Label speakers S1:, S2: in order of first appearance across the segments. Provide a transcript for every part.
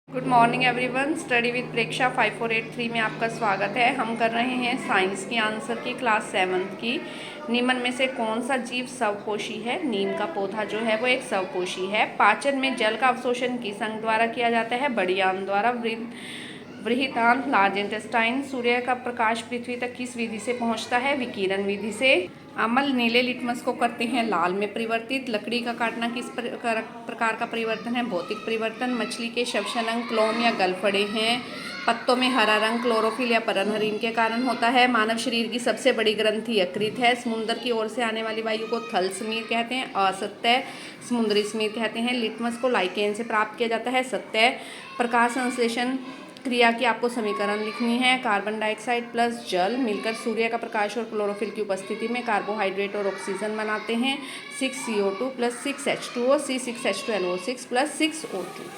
S1: Good morning everyone. Study with Preksha 5483 में आपका स्वागत है। हम कर रहे हैं साइंस की आंसर की क्लास 7th की। निम्न में से कौन सा जीव स्वपोषी है? नीम का पौधा जो है वो एक स्वपोषी है। पाचन में जल का अवशोषण किस अंग द्वारा किया जाता है? बड़ी आंत द्वारा। बृहदान्त लार्ज इंटेस्टाइन। सूर्य का प्रकाश पृथ्वी तक किस विधि से पहुंचता है? विकिरण विधि से। अम्ल नीले लिटमस को करते हैं लाल में परिवर्तित। लकड़ी का काटना किस प्रकार का परिवर्तन है? भौतिक परिवर्तन। मछली के श्वसन क्लोम या गलफड़े हैं। पत्तों में हरा रंग क्लोरोफिल या परनहरीन के कारण होता है। मानव शरीर की सबसे बड़ी ग्रंथि यकृत है। समुद्र की ओर से आने वाली वायु को थल समीर कहते हैं। असत्य समुद्री समीर कहते हैं। लिटमस को लाइकेन से प्राप्त किया जाता है। सत्य। प्रकाश संश्लेषण क्रिया की आपको समीकरण लिखनी है। कार्बन डाइऑक्साइड प्लस जल मिलकर सूर्य का प्रकाश और क्लोरोफिल की उपस्थिति में कार्बोहाइड्रेट और ऑक्सीजन बनाते हैं। 6CO2 plus 6H2O C6H12O6 plus 6O2।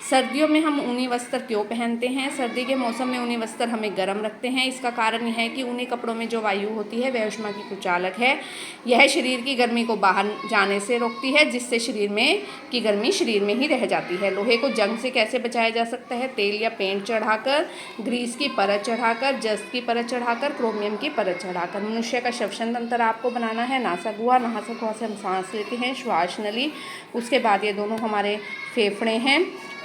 S1: सर्दियों में हम ऊनी वस्त्र क्यों पहनते हैं? सर्दी के मौसम में ऊनी वस्त्र हमें गर्म रखते हैं। इसका कारण यह है कि ऊनी कपड़ों में जो वायु होती है वह ऊष्मा की कुचालक है। यह शरीर की गर्मी को बाहर जाने से रोकती है, जिससे शरीर में की गर्मी शरीर में ही रह जाती है। लोहे को जंग से कैसे बचाया जा सकता है? तेल या पेंट चढ़ाकर, ग्रीस की परत चढ़ाकर, जस्त की परत चढ़ाकर, क्रोमियम की परत चढ़ाकर। मनुष्य का श्वसन तंत्र आपको बनाना है। नासा गुहा से हम सांस लेते हैं। श्वास नली, उसके बाद ये दोनों हमारे फेफड़े हैं।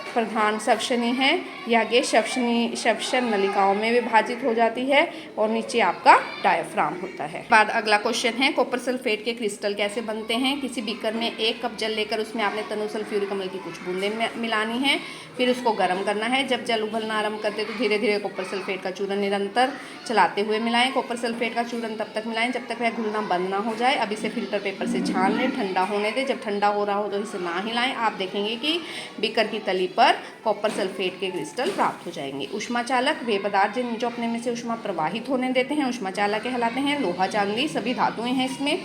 S1: प्रधान श्वसनी है, ये आगे श्वसन नलिकाओं में विभाजित हो जाती है और नीचे आपका डायफ्राम होता है। बाद अगला क्वेश्चन है, कॉपर सल्फेट के क्रिस्टल कैसे बनते हैं? किसी बीकर में 1 कप जल लेकर उसमें आपने तनु सल्फ्यूरिक अम्ल की कुछ बूंदें मिलानी है। फिर उसको गर्म करना है। जब जल उबलना आरंभ करते तो धीरे धीरे कॉपर सल्फेट का चूर्ण निरंतर चलाते हुए मिलाएं। कॉपर सल्फेट का चूर्ण तब तक मिलाएं जब तक वह घुलना बंद ना हो जाए। अब इसे फिल्टर पेपर से छान लें, ठंडा होने दें। जब ठंडा हो रहा हो तो इसे ना हिलाएं। आप देखेंगे कि बीकर की तली पर कॉपर सल्फेट के क्रिस्टल प्राप्त हो जाएंगे। ऊष्मा चालक वे पदार्थ जो अपने में से ऊष्मा प्रवाहित होने देते हैं ऊष्मा चालक कहलाते हैं। लोहा चांदी सभी धातुएं हैं इसमें।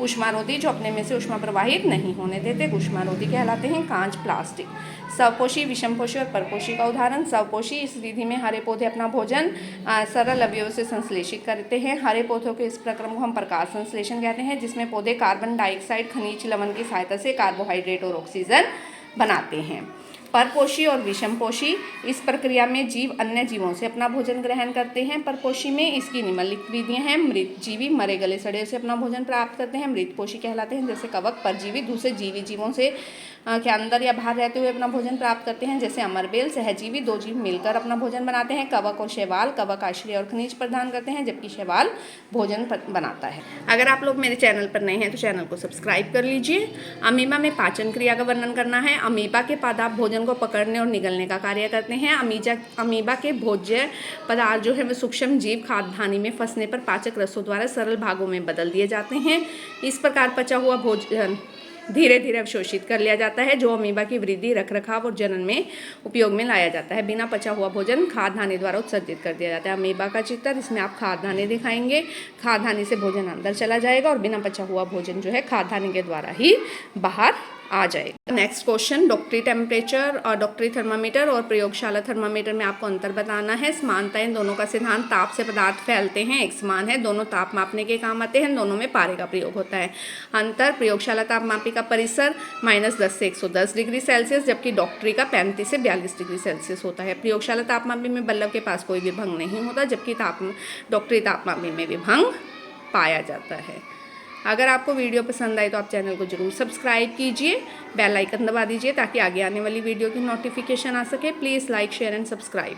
S1: ऊष्मारोधी जो अपने में से ऊष्मा प्रवाहित नहीं होने देते ऊष्मारोधी कहलाते हैं। कांच प्लास्टिक। स्वपोषी, विषमपोषी और परपोषी का उदाहरण। स्वपोषी इस विधि में हरे पौधे अपना भोजन सरल अवयव से संश्लेषित करते हैं। हरे पौधों के इस प्रक्रम को हम प्रकाश संश्लेषण कहते हैं, जिसमें पौधे कार्बन डाइऑक्साइड खनिज लवण की सहायता से कार्बोहाइड्रेट और ऑक्सीजन बनाते हैं। परपोषी और विषमपोषी इस प्रक्रिया में जीव अन्य जीवों से अपना भोजन ग्रहण करते हैं। परपोषी में इसकी निम्नलिखित विधियां हैं। मृतजीवी मरे गले सड़े से अपना भोजन प्राप्त करते हैं। मृतपोषी कहलाते हैं, जैसे कवक। परजीवी दूसरे जीवी जीवों से के अंदर या बाहर रहते हुए अपना भोजन प्राप्त करते हैं, जैसे अमरबेल। सहजीवी 2 जीव मिलकर अपना भोजन बनाते हैं। कवक और शैवाल। कवक आश्रय और खनिज प्रदान करते हैं, जबकि शैवाल भोजन बनाता है। अगर आप लोग मेरे चैनल पर नए हैं तो चैनल को सब्सक्राइब कर लीजिए। अमीबा में पाचन क्रिया का वर्णन करना है। अमीबा के पादप भोजन को पकड़ने और निगलने का कार्य करते हैं। अमीबा के भोज्य पदार्थ जो है वो सूक्ष्म जीव खाद्यान्नी में फंसने पर पाचक रसों द्वारा सरल भागों में बदल दिए जाते हैं। इस प्रकार पचा हुआ भोजन धीरे धीरे अवशोषित कर लिया जाता है, जो अमीबा की वृद्धि, रखरखाव और जनन में उपयोग में लाया जाता है। बिना पचा हुआ भोजन खाद्यान्नी द्वारा उत्सर्जित कर दिया जाता है। अमीबा का चित्र, इसमें आप खाद्यान्नी दिखाएंगे। खाद्यान्नी से भोजन अंदर चला जाएगा और बिना पचा हुआ भोजन जो है खाद्यान्नी के द्वारा ही बाहर आ जाएगा। नेक्स्ट क्वेश्चन, डॉक्टरी टेम्परेचर और डॉक्टरी थर्मामीटर और प्रयोगशाला थर्मामीटर में आपको अंतर बताना है। समानता इन दोनों का सिद्धांत, ताप से पदार्थ फैलते हैं, एक समान है, दोनों ताप मापने के काम आते हैं, दोनों में पारे का प्रयोग होता है। अंतर, प्रयोगशाला तापमापी का परिसर -10 से 110 डिग्री सेल्सियस, जबकि डॉक्टरी का 35 से 42 डिग्री सेल्सियस होता है। प्रयोगशाला तापमापी में बल्ब के पास कोई विभंग नहीं होता, जबकि डॉक्टरी तापमापी में विभंग पाया जाता है। अगर आपको वीडियो पसंद आए तो आप चैनल को जरूर सब्सक्राइब कीजिए, बेल आइकन दबा दीजिए ताकि आगे आने वाली वीडियो की नोटिफिकेशन आ सके। Please like, share and subscribe.